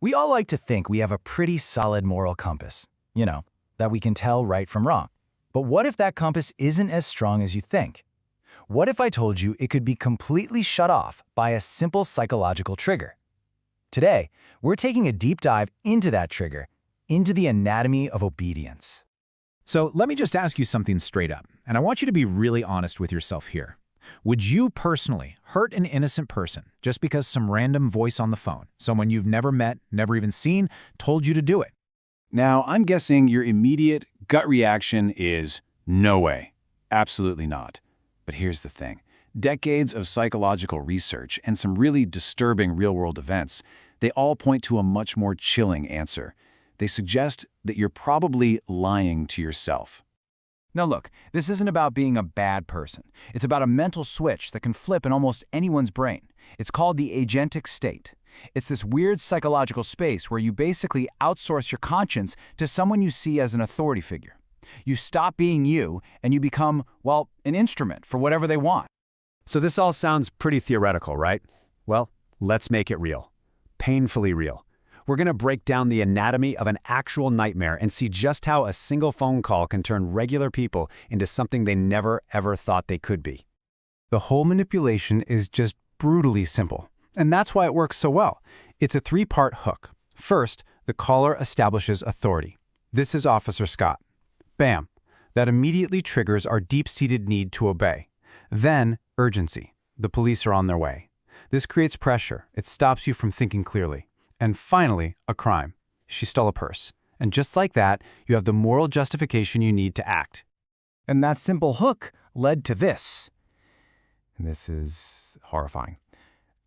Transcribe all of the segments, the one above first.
We all like to think we have a pretty solid moral compass, that we can tell right from wrong. But what if that compass isn't as strong as you think? What if I told you it could be completely shut off by a simple psychological trigger? Today, we're taking a deep dive into that trigger, into the anatomy of obedience. So let me just ask you something straight up, and I want you to be really honest with yourself here. Would you personally hurt an innocent person just because some random voice on the phone, someone you've never met, never even seen, told you to do it? Now, I'm guessing your immediate gut reaction is, no way, absolutely not. But here's the thing. Decades of psychological research and some really disturbing real-world events, they all point to a much more chilling answer. They suggest that you're probably lying to yourself. Now look, this isn't about being a bad person. It's about a mental switch that can flip in almost anyone's brain. It's called the agentic state. It's this weird psychological space where you basically outsource your conscience to someone you see as an authority figure. You stop being you and you become, well, an instrument for whatever they want. So this all sounds pretty theoretical, right? Well, let's make it real. Painfully real. We're going to break down the anatomy of an actual nightmare and see just how a single phone call can turn regular people into something they never, ever thought they could be. The whole manipulation is just brutally simple, and that's why it works so well. It's a three-part hook. First, the caller establishes authority. This is Officer Scott. Bam! That immediately triggers our deep-seated need to obey. Then, urgency. The police are on their way. This creates pressure. It stops you from thinking clearly. And finally, a crime. She stole a purse. And just like that, you have the moral justification you need to act. And that simple hook led to this. And this is horrifying.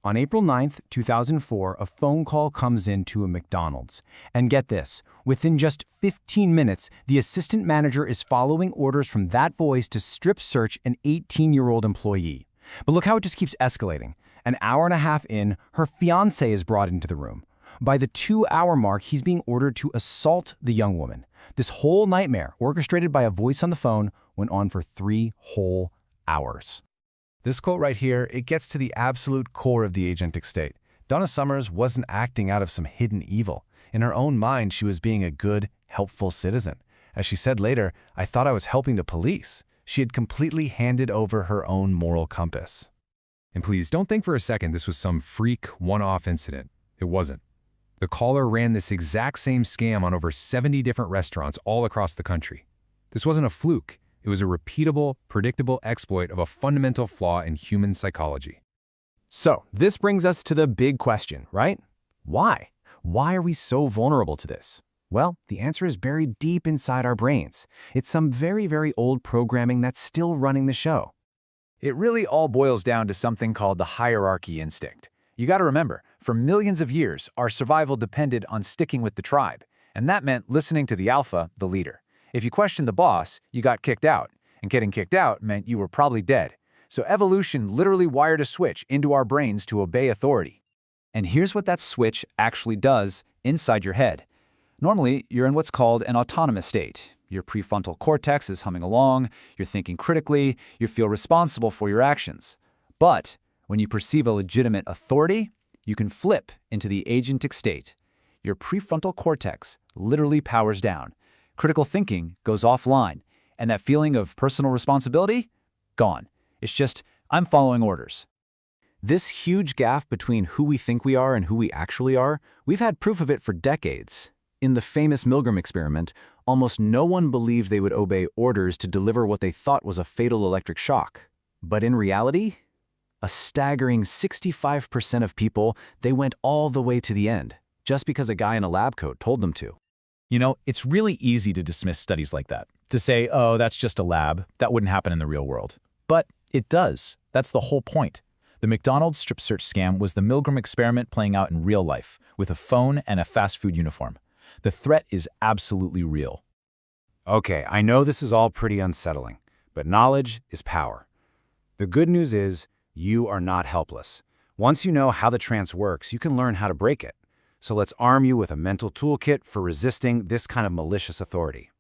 On April 9th, 2004, a phone call comes in to a McDonald's. And get this, within just 15 minutes, the assistant manager is following orders from that voice to strip search an 18-year-old employee. But look how it just keeps escalating. An hour and a half in, her fiancé is brought into the room. By the 2-hour mark, he's being ordered to assault the young woman. This whole nightmare, orchestrated by a voice on the phone, went on for 3 whole hours. This quote right here, it gets to the absolute core of the agentic state. Donna Summers wasn't acting out of some hidden evil. In her own mind, she was being a good, helpful citizen. As she said later, "I thought I was helping the police." She had completely handed over her own moral compass. And please don't think for a second this was some freak, one-off incident. It wasn't. The caller ran this exact same scam on over 70 different restaurants all across the country. This wasn't a fluke. It was a repeatable, predictable exploit of a fundamental flaw in human psychology. So, this brings us to the big question, right? Why? Why are we so vulnerable to this? Well, the answer is buried deep inside our brains. It's some very, very old programming that's still running the show. It really all boils down to something called the hierarchy instinct. You got to remember, for millions of years, our survival depended on sticking with the tribe, and that meant listening to the alpha, the leader. If you questioned the boss, you got kicked out, and getting kicked out meant you were probably dead. So evolution literally wired a switch into our brains to obey authority. And here's what that switch actually does inside your head. Normally, you're in what's called an autonomous state. Your prefrontal cortex is humming along, you're thinking critically, you feel responsible for your actions. But when you perceive a legitimate authority, you can flip into the agentic state. Your prefrontal cortex literally powers down. Critical thinking goes offline, and that feeling of personal responsibility? Gone. It's just, I'm following orders. This huge gap between who we think we are and who we actually are, we've had proof of it for decades. In the famous Milgram experiment, almost no one believed they would obey orders to deliver what they thought was a fatal electric shock. But in reality, a staggering 65% of people, they went all the way to the end, just because a guy in a lab coat told them to. It's really easy to dismiss studies like that. To say, oh, that's just a lab, that wouldn't happen in the real world. But it does. That's the whole point. The McDonald's strip search scam was the Milgram experiment playing out in real life, with a phone and a fast food uniform. The threat is absolutely real. Okay, I know this is all pretty unsettling, but knowledge is power. The good news is, you are not helpless. Once you know how the trance works, you can learn how to break it. So let's arm you with a mental toolkit for resisting this kind of malicious authority.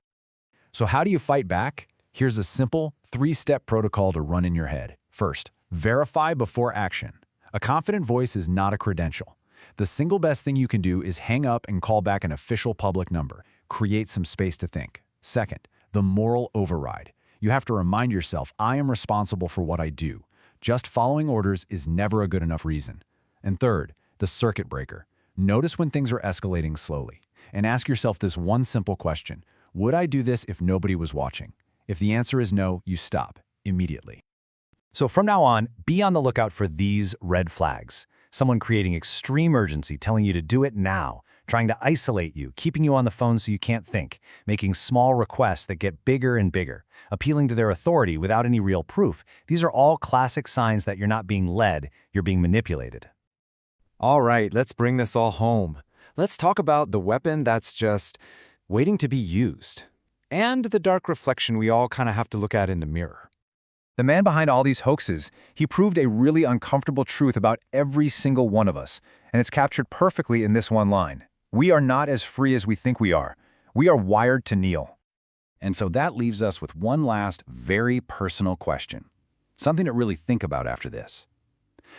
So how do you fight back? Here's a simple 3-step protocol to run in your head. First, verify before action. A confident voice is not a credential. The single best thing you can do is hang up and call back an official public number. Create some space to think. Second, the moral override. You have to remind yourself, I am responsible for what I do. Just following orders is never a good enough reason. And third, the circuit breaker. Notice when things are escalating slowly. And ask yourself this one simple question. Would I do this if nobody was watching? If the answer is no, you stop immediately. So from now on, be on the lookout for these red flags. Someone creating extreme urgency, telling you to do it now, trying to isolate you, keeping you on the phone so you can't think, making small requests that get bigger and bigger, appealing to their authority without any real proof. These are all classic signs that you're not being led, you're being manipulated. All right, let's bring this all home. Let's talk about the weapon that's just waiting to be used. And the dark reflection we all kind of have to look at in the mirror. The man behind all these hoaxes, he proved a really uncomfortable truth about every single one of us, and it's captured perfectly in this one line. We are not as free as we think we are. We are wired to kneel. And so that leaves us with one last, very personal question. Something to really think about after this.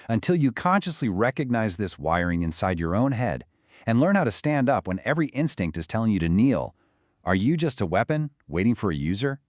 Until you consciously recognize this wiring inside your own head and learn how to stand up when every instinct is telling you to kneel, are you just a weapon waiting for a user?